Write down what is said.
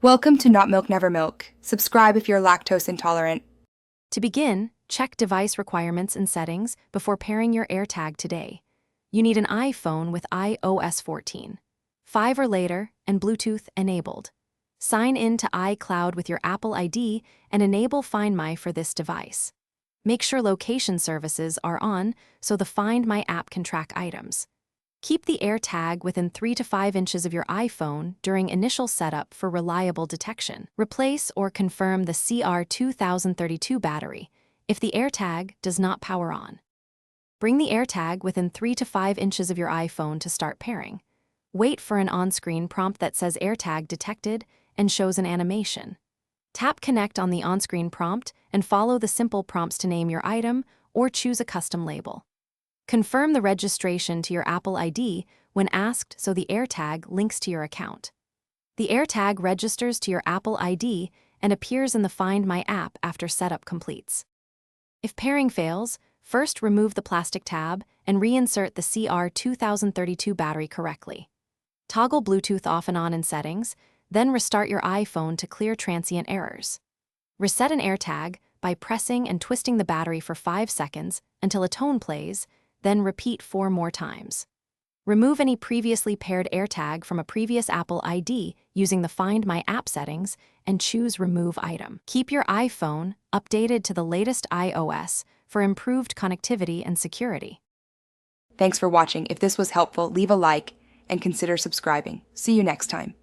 Welcome to Not Milk Never Milk. Subscribe if you're lactose intolerant. To begin, check device requirements and settings before pairing your AirTag today. You need an iPhone with iOS 14, 5 or later, and Bluetooth enabled. Sign in to iCloud with your Apple ID and enable Find My for this device. Make sure location services are on so the Find My app can track items. Keep the AirTag within 3 to 5 inches of your iPhone during initial setup for reliable detection. Replace or confirm the CR2032 battery if the AirTag does not power on. Bring the AirTag within 3 to 5 inches of your iPhone to start pairing. Wait for an on-screen prompt that says AirTag detected and shows an animation. Tap Connect on the on-screen prompt and follow the simple prompts to name your item or choose a custom label. Confirm the registration to your Apple ID when asked so the AirTag links to your account. The AirTag registers to your Apple ID and appears in the Find My app after setup completes. If pairing fails, first remove the plastic tab and reinsert the CR2032 battery correctly. Toggle Bluetooth off and on in settings, then restart your iPhone to clear transient errors. Reset an AirTag by pressing and twisting the battery for 5 seconds until a tone plays, then repeat 4 more times. Remove any previously paired AirTag from a previous Apple ID using the Find My app settings and choose Remove Item. Keep your iPhone updated to the latest iOS for improved connectivity and security. Thanks for watching. If this was helpful, leave a like and consider subscribing. See you next time.